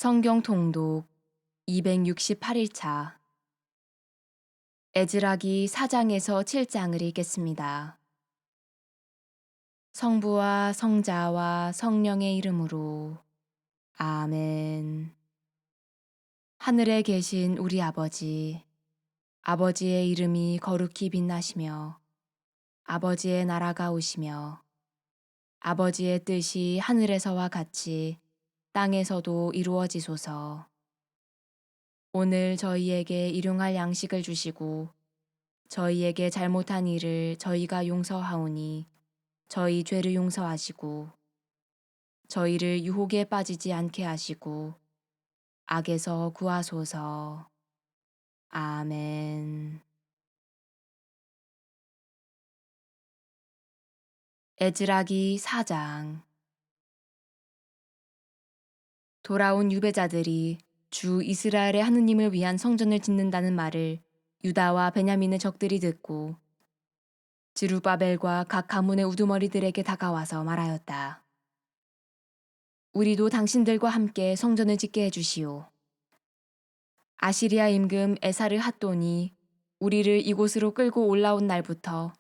성경 통독 268일차 에즈라기 4장에서 7장을 읽겠습니다. 성부와 성자와 성령의 이름으로 아멘. 하늘에 계신 우리 아버지, 아버지의 이름이 거룩히 빛나시며 아버지의 나라가 오시며 아버지의 뜻이 하늘에서와 같이 땅에서도 이루어지소서. 오늘 저희에게 일용할 양식을 주시고 저희에게 잘못한 일을 저희가 용서하오니 저희 죄를 용서하시고 저희를 유혹에 빠지지 않게 하시고 악에서 구하소서. 아멘. 에즈라기 4장. 돌아온 유배자들이 주 이스라엘의 하느님을 위한 성전을 짓는다는 말을 유다와 베냐민의 적들이 듣고 스룹바벨과 각 가문의 우두머리들에게 다가와서 말하였다. 우리도 당신들과 함께 성전을 짓게 해주시오. 아시리아 임금 에사르 핫돈이 우리를 이곳으로 끌고 올라온 날부터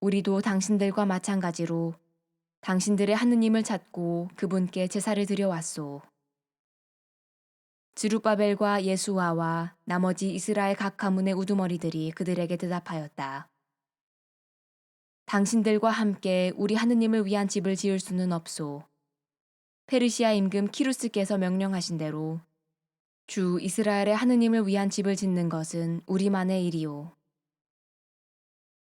우리도 당신들과 마찬가지로 당신들의 하느님을 찾고 그분께 제사를 드려왔소. 스룹바벨과 예수아와 나머지 이스라엘 각 가문의 우두머리들이 그들에게 대답하였다. 당신들과 함께 우리 하느님을 위한 집을 지을 수는 없소. 페르시아 임금 키루스께서 명령하신 대로 주 이스라엘의 하느님을 위한 집을 짓는 것은 우리만의 일이오.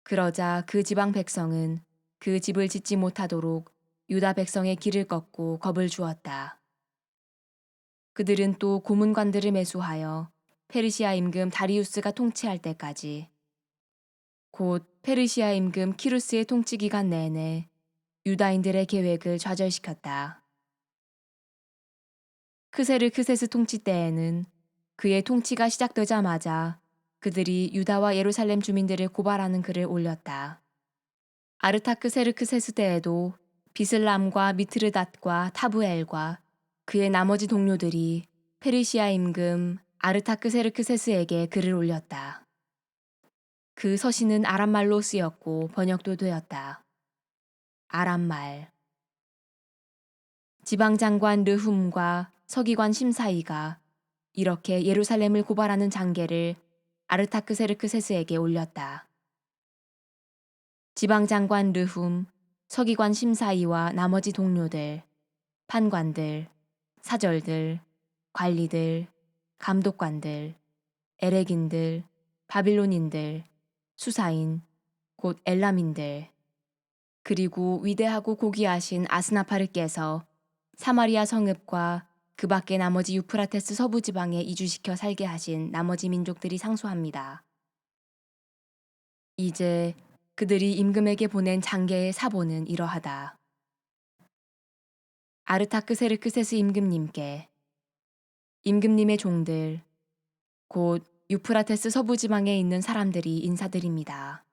그러자 그 지방 백성은 그 집을 짓지 못하도록 유다 백성의 길을 꺾고 겁을 주었다. 그들은 또 고문관들을 매수하여 페르시아 임금 다리우스가 통치할 때까지 곧 페르시아 임금 키루스의 통치 기간 내내 유다인들의 계획을 좌절시켰다. 크세르크세스 통치 때에는 그의 통치가 시작되자마자 그들이 유다와 예루살렘 주민들을 고발하는 글을 올렸다. 아르타크세르크세스 때에도 비슬람과 미트르닷과 타브엘과 그의 나머지 동료들이 페르시아 임금 아르타크세르크세스에게 글을 올렸다. 그 서신은 아람말로 쓰였고 번역도 되었다. 아람말. 지방장관 르훔과 서기관 심사이가 이렇게 예루살렘을 고발하는 장계를 아르타크세르크세스에게 올렸다. 지방장관 르훔, 서기관 심사이와 나머지 동료들, 판관들, 사절들, 관리들, 감독관들, 에렉인들, 바빌론인들, 수사인, 곧 엘람인들, 그리고 위대하고 고귀하신 아스나파르께서 사마리아 성읍과 그 밖의 나머지 유프라테스 서부 지방에 이주시켜 살게 하신 나머지 민족들이 상소합니다. 이제 그들이 임금에게 보낸 장계의 사본은 이러하다. 아르타크세르크세스 임금님께 임금님의 종들 곧 유프라테스 서부 지방에 있는 사람들이 인사드립니다.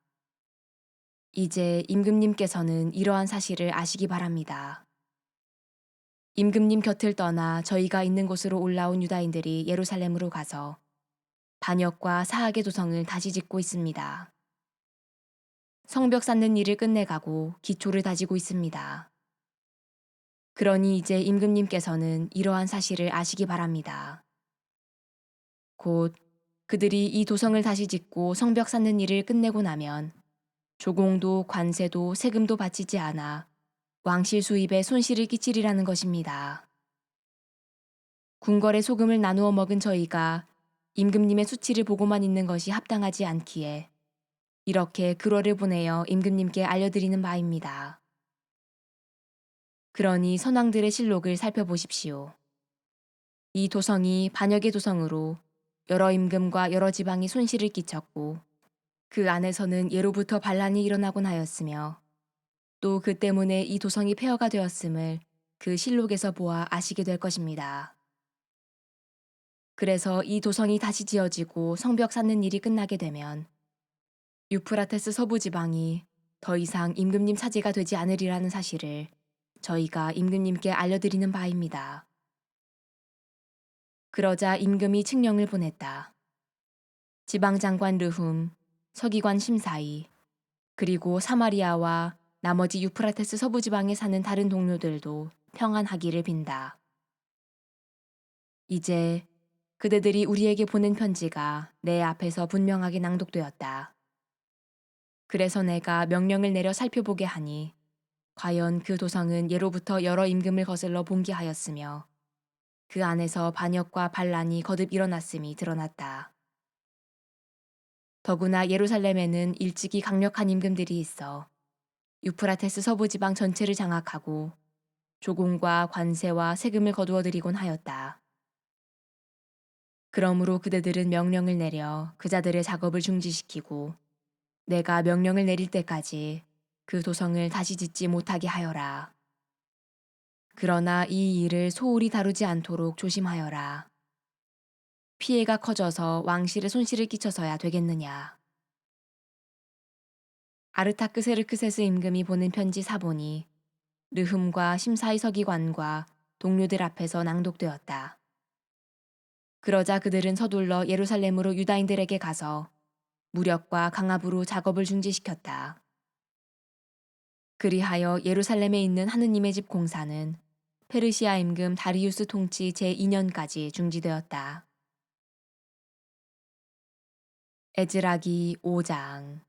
이제 임금님께서는 이러한 사실을 아시기 바랍니다. 임금님 곁을 떠나 저희가 있는 곳으로 올라온 유다인들이 예루살렘으로 가서 반역과 사악의 도성을 다시 짓고 있습니다. 성벽 쌓는 일을 끝내가고 기초를 다지고 있습니다. 그러니 이제 임금님께서는 이러한 사실을 아시기 바랍니다. 곧 그들이 이 도성을 다시 짓고 성벽 쌓는 일을 끝내고 나면 조공도 관세도 세금도 바치지 않아 왕실 수입에 손실을 끼치리라는 것입니다. 궁궐의 소금을 나누어 먹은 저희가 임금님의 수치를 보고만 있는 것이 합당하지 않기에 이렇게 글월을 보내어 임금님께 알려드리는 바입니다. 그러니 선왕들의 실록을 살펴보십시오. 이 도성이 반역의 도성으로 여러 임금과 여러 지방이 손실을 끼쳤고 그 안에서는 예로부터 반란이 일어나곤 하였으며 또 그 때문에 이 도성이 폐허가 되었음을 그 실록에서 보아 아시게 될 것입니다. 그래서 이 도성이 다시 지어지고 성벽 쌓는 일이 끝나게 되면 유프라테스 서부 지방이 더 이상 임금님 차지가 되지 않으리라는 사실을 저희가 임금님께 알려드리는 바입니다. 그러자 임금이 칙령을 보냈다. 지방장관 르훔, 서기관 심사이, 그리고 사마리아와 나머지 유프라테스 서부 지방에 사는 다른 동료들도 평안하기를 빈다. 이제 그대들이 우리에게 보낸 편지가 내 앞에서 분명하게 낭독되었다. 그래서 내가 명령을 내려 살펴보게 하니 과연 그 도성은 예로부터 여러 임금을 거슬러 봉기하였으며 그 안에서 반역과 반란이 거듭 일어났음이 드러났다. 더구나 예루살렘에는 일찍이 강력한 임금들이 있어 유프라테스 서부 지방 전체를 장악하고 조공과 관세와 세금을 거두어 들이곤 하였다. 그러므로 그대들은 명령을 내려 그 자들의 작업을 중지시키고 내가 명령을 내릴 때까지 그 도성을 다시 짓지 못하게 하여라. 그러나 이 일을 소홀히 다루지 않도록 조심하여라. 피해가 커져서 왕실에 손실을 끼쳐서야 되겠느냐. 아르타크세르크세스 임금이 보낸 편지 사본이 르흠과 심사위 서기관과 동료들 앞에서 낭독되었다. 그러자 그들은 서둘러 예루살렘으로 유다인들에게 가서 무력과 강압으로 작업을 중지시켰다. 그리하여 예루살렘에 있는 하느님의 집 공사는 페르시아 임금 다리우스 통치 제2년까지 중지되었다. 에즈라기 5장.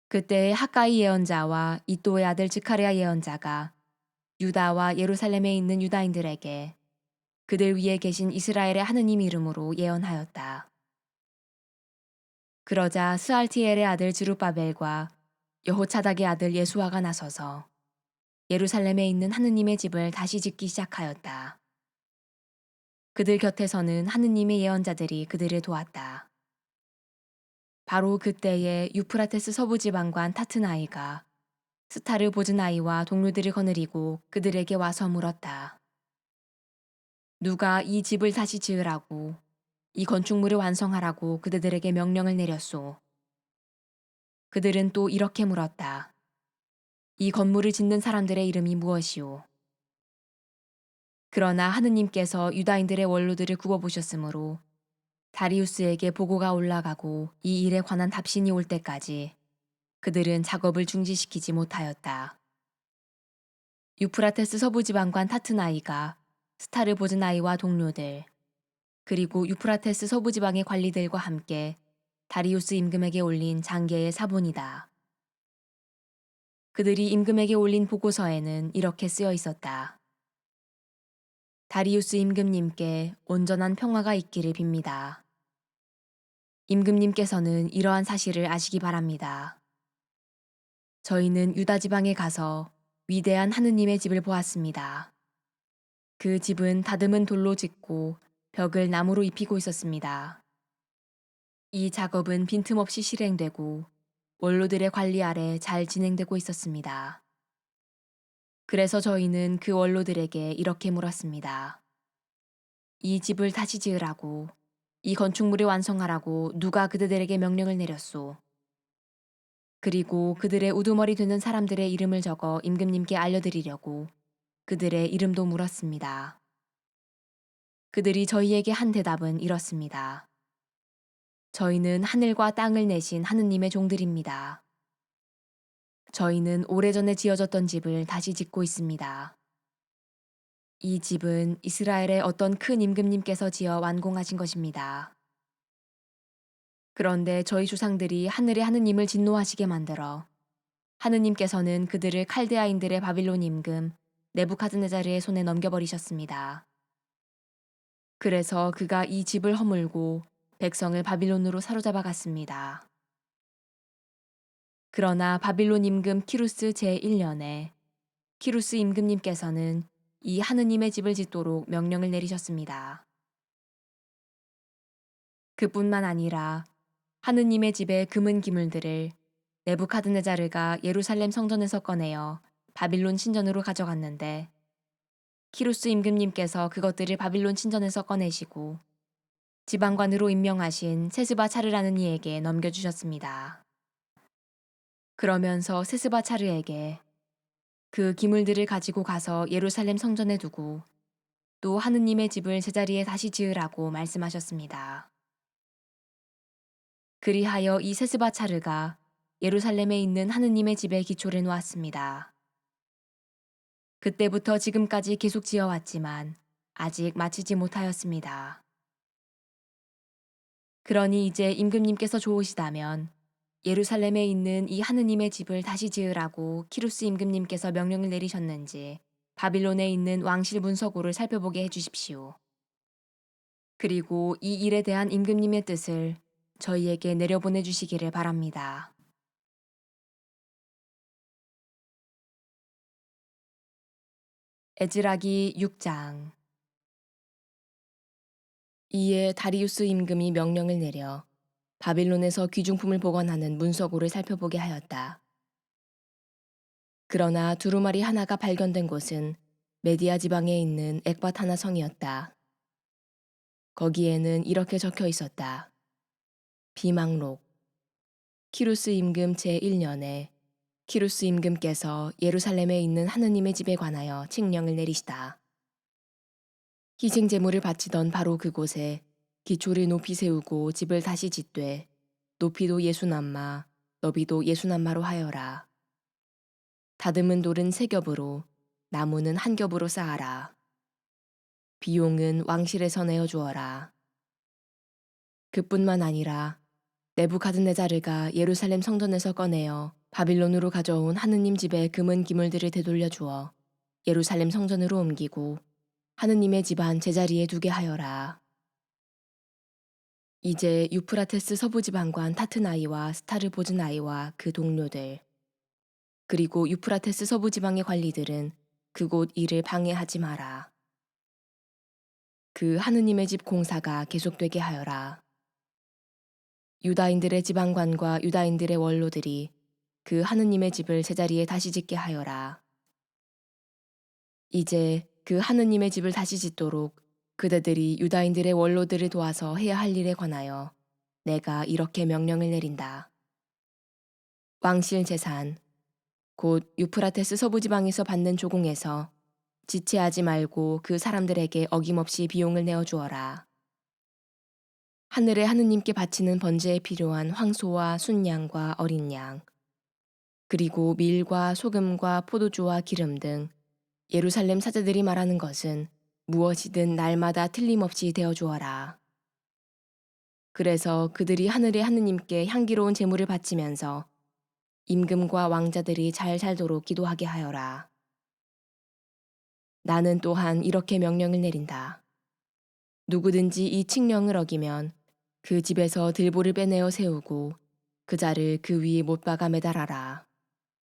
그때 학가이 예언자와 이또의 아들 즈카랴 예언자가 유다와 예루살렘에 있는 유다인들에게 그들 위에 계신 이스라엘의 하느님 이름으로 예언하였다. 그러자 스알티엘의 아들 스룹바벨과 여호차닥의 아들 예수아가 나서서 예루살렘에 있는 하느님의 집을 다시 짓기 시작하였다. 그들 곁에서는 하느님의 예언자들이 그들을 도왔다. 바로 그때에 유프라테스 서부 지방관 타트나이가 스타르 보즈나이와 동료들을 거느리고 그들에게 와서 물었다. 누가 이 집을 다시 지으라고, 이 건축물을 완성하라고 그대들에게 명령을 내렸소. 그들은 또 이렇게 물었다. 이 건물을 짓는 사람들의 이름이 무엇이오? 그러나 하느님께서 유다인들의 원로들을 굽어보셨으므로 다리우스에게 보고가 올라가고 이 일에 관한 답신이 올 때까지 그들은 작업을 중지시키지 못하였다. 유프라테스 서부 지방관 타트나이가 스타르 보즈나이와 동료들, 그리고 유프라테스 서부 지방의 관리들과 함께 다리우스 임금에게 올린 장계의 사본이다. 그들이 임금에게 올린 보고서에는 이렇게 쓰여 있었다. 다리우스 임금님께 온전한 평화가 있기를 빕니다. 임금님께서는 이러한 사실을 아시기 바랍니다. 저희는 유다 지방에 가서 위대한 하느님의 집을 보았습니다. 그 집은 다듬은 돌로 짓고 벽을 나무로 입히고 있었습니다. 이 작업은 빈틈없이 실행되고 원로들의 관리 아래 잘 진행되고 있었습니다. 그래서 저희는 그 원로들에게 이렇게 물었습니다. 이 집을 다시 지으라고, 이 건축물을 완성하라고 누가 그대들에게 명령을 내렸소. 그리고 그들의 우두머리 되는 사람들의 이름을 적어 임금님께 알려드리려고 그들의 이름도 물었습니다. 그들이 저희에게 한 대답은 이렇습니다. 저희는 하늘과 땅을 내신 하느님의 종들입니다. 저희는 오래전에 지어졌던 집을 다시 짓고 있습니다. 이 집은 이스라엘의 어떤 큰 임금님께서 지어 완공하신 것입니다. 그런데 저희 조상들이 하늘의 하느님을 진노하시게 만들어 하느님께서는 그들을 칼데아인들의 바빌론 임금 네부카드네자르의 손에 넘겨버리셨습니다. 그래서 그가 이 집을 허물고 백성을 바빌론으로 사로잡아 갔습니다. 그러나 바빌론 임금 키루스 제1년에 키루스 임금님께서는 이 하느님의 집을 짓도록 명령을 내리셨습니다. 그뿐만 아니라 하느님의 집의 금은 기물들을 네부카드네자르가 예루살렘 성전에서 꺼내어 바빌론 신전으로 가져갔는데 키루스 임금님께서 그것들을 바빌론 신전에서 꺼내시고 지방관으로 임명하신 세스바 차르라는 이에게 넘겨주셨습니다. 그러면서 세스바 차르에게 그 기물들을 가지고 가서 예루살렘 성전에 두고 또 하느님의 집을 제자리에 다시 지으라고 말씀하셨습니다. 그리하여 이 세스바차르가 예루살렘에 있는 하느님의 집에 기초를 놓았습니다. 그때부터 지금까지 계속 지어왔지만 아직 마치지 못하였습니다. 그러니 이제 임금님께서 좋으시다면 예루살렘에 있는 이 하느님의 집을 다시 지으라고 키루스 임금님께서 명령을 내리셨는지 바빌론에 있는 왕실 문서고를 살펴보게 해주십시오. 그리고 이 일에 대한 임금님의 뜻을 저희에게 내려보내 주시기를 바랍니다. 에즈라기 6장. 이에 다리우스 임금이 명령을 내려 바빌론에서 귀중품을 보관하는 문서고를 살펴보게 하였다. 그러나 두루마리 하나가 발견된 곳은 메디아 지방에 있는 엑바타나 성이었다. 거기에는 이렇게 적혀 있었다. 비망록. 키루스 임금 제1년에 키루스 임금께서 예루살렘에 있는 하느님의 집에 관하여 칙령을 내리시다. 희생 제물을 바치던 바로 그곳에 기초를 높이 세우고 집을 다시 짓되 높이도 60남마, 너비도 60남마로 하여라. 다듬은 돌은 3겹으로, 나무는 1겹으로 쌓아라. 비용은 왕실에서 내어 주어라. 그뿐만 아니라 네부갓네자르가 예루살렘 성전에서 꺼내어 바빌론으로 가져온 하느님 집의 금은 기물들을 되돌려 주어 예루살렘 성전으로 옮기고 하느님의 집안 제자리에 두게 하여라. 이제 유프라테스 서부 지방관 타트나이와 스타르보즈나이와 그 동료들, 그리고 유프라테스 서부 지방의 관리들은 그곳 일을 방해하지 마라. 그 하느님의 집 공사가 계속되게 하여라. 유다인들의 지방관과 유다인들의 원로들이 그 하느님의 집을 제자리에 다시 짓게 하여라. 이제 그 하느님의 집을 다시 짓도록 그대들이 유다인들의 원로들을 도와서 해야 할 일에 관하여 내가 이렇게 명령을 내린다. 왕실 재산, 곧 유프라테스 서부 지방에서 받는 조공에서 지체하지 말고 그 사람들에게 어김없이 비용을 내어 주어라. 하늘의 하느님께 바치는 번제에 필요한 황소와 순양과 어린 양, 그리고 밀과 소금과 포도주와 기름 등 예루살렘 사제들이 말하는 것은 무엇이든 날마다 틀림없이 되어 주어라. 그래서 그들이 하늘의 하느님께 향기로운 제물을 바치면서 임금과 왕자들이 잘 살도록 기도하게 하여라. 나는 또한 이렇게 명령을 내린다. 누구든지 이 칙령을 어기면 그 집에서 들보를 빼내어 세우고 그 자를 그 위에 못 박아 매달아라.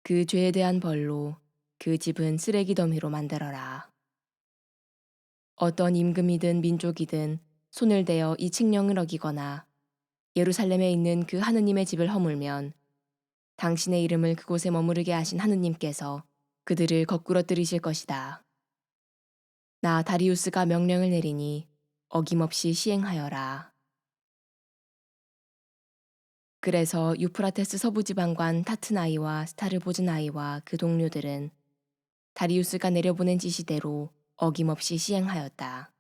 그 죄에 대한 벌로 그 집은 쓰레기 더미로 만들어라. 어떤 임금이든 민족이든 손을 대어 이 칙령을 어기거나 예루살렘에 있는 그 하느님의 집을 허물면 당신의 이름을 그곳에 머무르게 하신 하느님께서 그들을 거꾸러뜨리실 것이다. 나 다리우스가 명령을 내리니 어김없이 시행하여라. 그래서 유프라테스 서부 지방관 타트나이와 스타르보즈나이와 그 동료들은 다리우스가 내려보낸 지시대로 어김없이 시행하였다.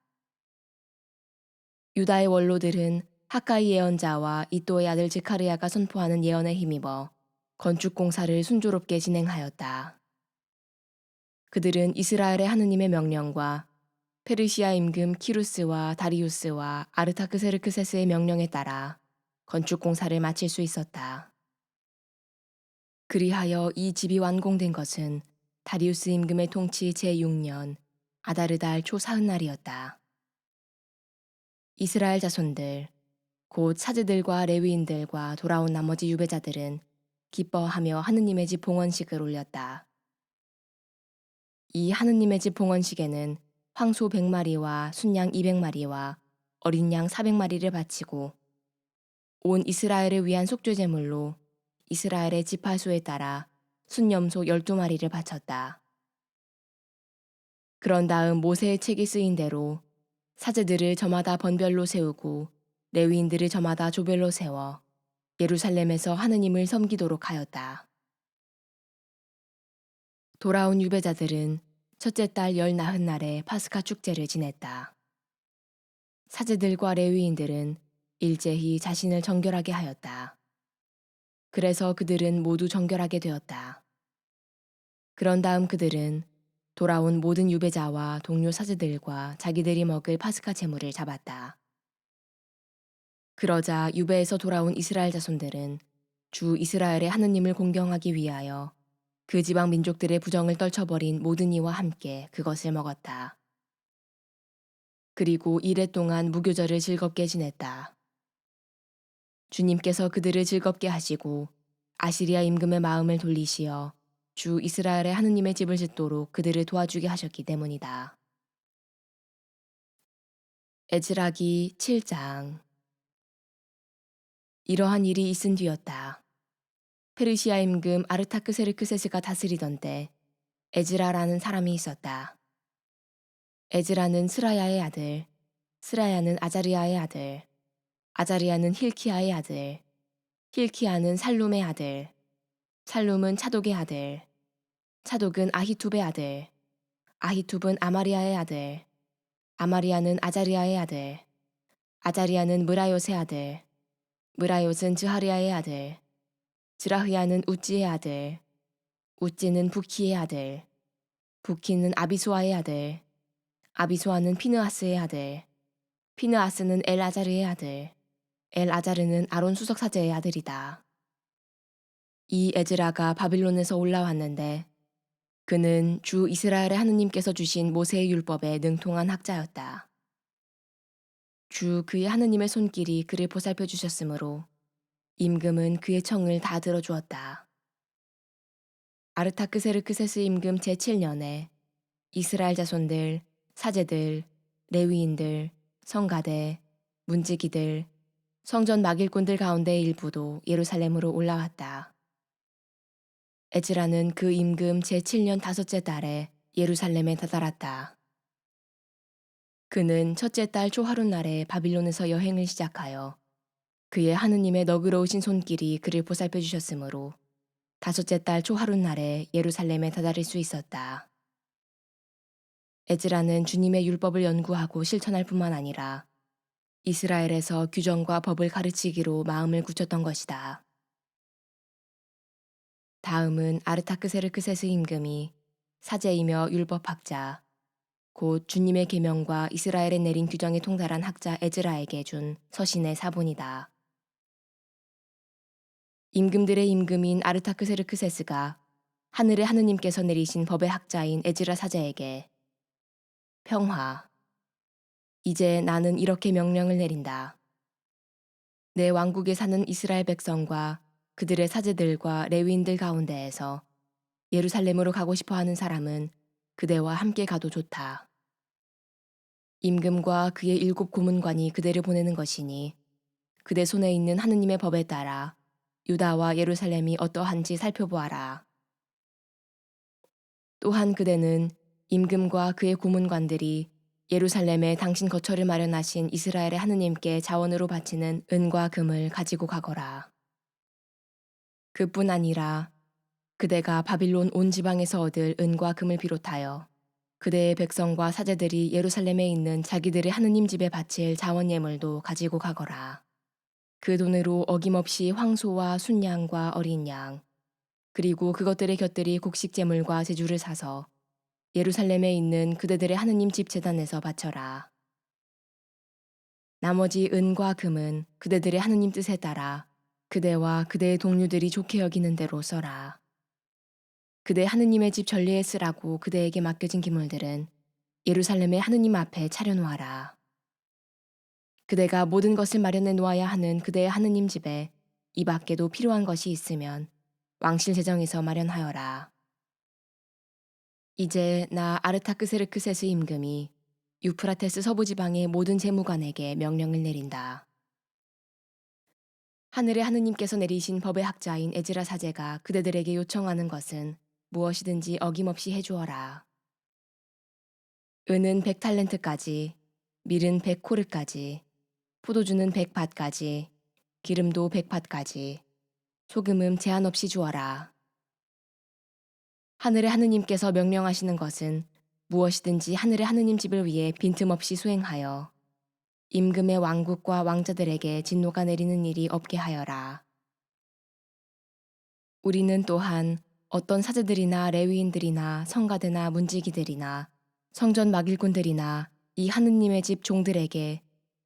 유다의 원로들은 하가이 예언자와 이또의 아들 제카르야가 선포하는 예언에 힘입어 건축 공사를 순조롭게 진행하였다. 그들은 이스라엘의 하느님의 명령과 페르시아 임금 키루스와 다리우스와 아르타크세르크세스의 명령에 따라 건축 공사를 마칠 수 있었다. 그리하여 이 집이 완공된 것은 다리우스 임금의 통치 제6년 아다르달 초 사흔날이었다. 이스라엘 자손들, 곧 사제들과 레위인들과 돌아온 나머지 유배자들은 기뻐하며 하느님의 집 봉헌식을 올렸다. 이 하느님의 집 봉헌식에는 황소 100마리와 순양 200마리와 어린 양 400마리를 바치고 온 이스라엘을 위한 속죄 제물로 이스라엘의 지파수에 따라 순염소 12마리를 바쳤다. 그런 다음 모세의 책이 쓰인 대로 사제들을 저마다 번별로 세우고 레위인들을 저마다 조별로 세워 예루살렘에서 하느님을 섬기도록 하였다. 돌아온 유배자들은 첫째 달 열 나흔 날에 파스카 축제를 지냈다. 사제들과 레위인들은 일제히 자신을 정결하게 하였다. 그래서 그들은 모두 정결하게 되었다. 그런 다음 그들은 돌아온 모든 유배자와 동료 사제들과 자기들이 먹을 파스카 제물을 잡았다. 그러자 유배에서 돌아온 이스라엘 자손들은 주 이스라엘의 하느님을 공경하기 위하여 그 지방 민족들의 부정을 떨쳐버린 모든 이와 함께 그것을 먹었다. 그리고 이래 동안 무교절을 즐겁게 지냈다. 주님께서 그들을 즐겁게 하시고 아시리아 임금의 마음을 돌리시어 주 이스라엘의 하느님의 집을 짓도록 그들을 도와주게 하셨기 때문이다. 에즈라기 7장. 이러한 일이 있은 뒤였다. 페르시아 임금 아르타크세르크세스가 다스리던 때 에즈라라는 사람이 있었다. 에즈라는 스라야의 아들, 스라야는 아자리아의 아들, 아자리아는 힐키야의 아들, 힐키야는 살룸의 아들, 살룸은 차독의 아들, 차독은 아히투브의 아들, 아히투브는 아마리아의 아들, 아마리아는 아자리아의 아들, 아자리아는 무라요스의 아들, 무라요스는 즈하리아의 아들, 즈라흐야는 우찌의 아들, 우찌는 부키의 아들, 부키는 아비수아의 아들, 아비수아는 피느하스의 아들, 피느하스는 엘아자르의 아들, 엘아자르는 아론 수석사제의 아들이다. 이 에즈라가 바빌론에서 올라왔는데 그는 주 이스라엘의 하느님께서 주신 모세의 율법에 능통한 학자였다. 주 그의 하느님의 손길이 그를 보살펴 주셨으므로 임금은 그의 청을 다 들어주었다. 아르타크세르크세스 임금 제7년에 이스라엘 자손들, 사제들, 레위인들, 성가대, 문지기들, 성전 막일꾼들 가운데 일부도 예루살렘으로 올라왔다. 에즈라는 그 임금 제7년 다섯째 달에 예루살렘에 다다랐다. 그는 첫째 달 초하룻날에 바빌론에서 여행을 시작하여 그의 하느님의 너그러우신 손길이 그를 보살펴 주셨으므로 다섯째 달 초하룻날에 예루살렘에 다다를 수 있었다. 에즈라는 주님의 율법을 연구하고 실천할 뿐만 아니라 이스라엘에서 규정과 법을 가르치기로 마음을 굳혔던 것이다. 다음은 아르타크세르크세스 임금이 사제이며 율법학자, 곧 주님의 계명과 이스라엘에 내린 규정에 통달한 학자 에즈라에게 준 서신의 사본이다. 임금들의 임금인 아르타크세르크세스가 하늘의 하느님께서 내리신 법의 학자인 에즈라 사제에게 평화. 이제 나는 이렇게 명령을 내린다. 내 왕국에 사는 이스라엘 백성과 그들의 사제들과 레위인들 가운데에서 예루살렘으로 가고 싶어 하는 사람은 그대와 함께 가도 좋다. 임금과 그의 7 고문관이 그대를 보내는 것이니 그대 손에 있는 하느님의 법에 따라 유다와 예루살렘이 어떠한지 살펴보아라. 또한 그대는 임금과 그의 고문관들이 예루살렘에 당신 거처를 마련하신 이스라엘의 하느님께 자원으로 바치는 은과 금을 가지고 가거라. 그뿐 아니라 그대가 바빌론 온 지방에서 얻을 은과 금을 비롯하여 그대의 백성과 사제들이 예루살렘에 있는 자기들의 하느님 집에 바칠 자원 예물도 가지고 가거라. 그 돈으로 어김없이 황소와 순양과 어린 양, 그리고 그것들의 곁들이 곡식 제물과 제주를 사서 예루살렘에 있는 그대들의 하느님 집 제단에서 바쳐라. 나머지 은과 금은 그대들의 하느님 뜻에 따라 그대와 그대의 동료들이 좋게 여기는 대로 써라. 그대 하느님의 집 전리에 쓰라고 그대에게 맡겨진 기물들은 예루살렘의 하느님 앞에 차려놓아라. 그대가 모든 것을 마련해 놓아야 하는 그대의 하느님 집에 이 밖에도 필요한 것이 있으면 왕실 재정에서 마련하여라. 이제 나 아르타크세르크세스 임금이 유프라테스 서부 지방의 모든 재무관에게 명령을 내린다. 하늘의 하느님께서 내리신 법의 학자인 에즈라 사제가 그대들에게 요청하는 것은 무엇이든지 어김없이 해주어라. 은은 100탈렌트까지, 밀은 100코르까지, 포도주는 100밭까지, 기름도 100밭까지, 소금은 제한 없이 주어라. 하늘의 하느님께서 명령하시는 것은 무엇이든지 하늘의 하느님 집을 위해 빈틈없이 수행하여 임금의 왕국과 왕자들에게 진노가 내리는 일이 없게 하여라. 우리는 또한 어떤 사제들이나 레위인들이나 성가대나 문지기들이나 성전 막일꾼들이나 이 하느님의 집 종들에게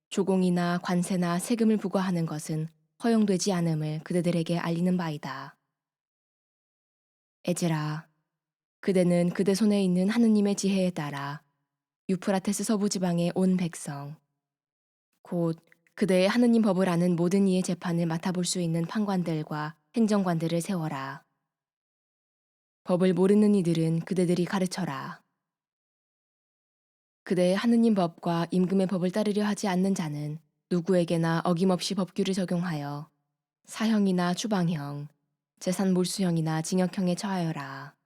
조공이나 관세나 세금을 부과하는 것은 허용되지 않음을 그대들에게 알리는 바이다. 에즈라, 그대는 그대 손에 있는 하느님의 지혜에 따라 유프라테스 서부 지방의 온 백성, 곧 그대의 하느님 법을 아는 모든 이의 재판을 맡아볼 수 있는 판관들과 행정관들을 세워라. 법을 모르는 이들은 그대들이 가르쳐라. 그대의 하느님 법과 임금의 법을 따르려 하지 않는 자는 누구에게나 어김없이 법규를 적용하여 사형이나 추방형, 재산 몰수형이나 징역형에 처하여라.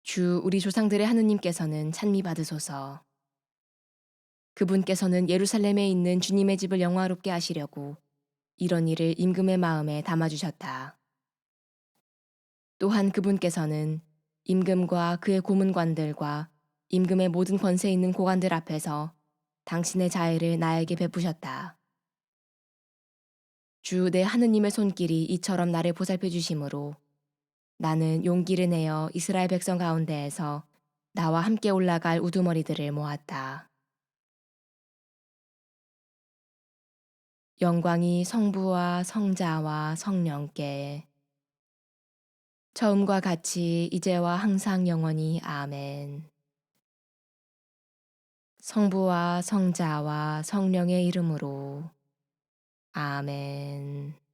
주 우리 조상들의 하느님께서는 찬미 받으소서. 그분께서는 예루살렘에 있는 주님의 집을 영화롭게 하시려고 이런 일을 임금의 마음에 담아주셨다. 또한 그분께서는 임금과 그의 고문관들과 임금의 모든 권세 있는 고관들 앞에서 당신의 자애를 나에게 베푸셨다. 주 내 하느님의 손길이 이처럼 나를 보살펴 주심으로 나는 용기를 내어 이스라엘 백성 가운데에서 나와 함께 올라갈 우두머리들을 모았다. 영광이 성부와 성자와 성령께 처음과 같이 이제와 항상 영원히 아멘. 성부와 성자와 성령의 이름으로 아멘.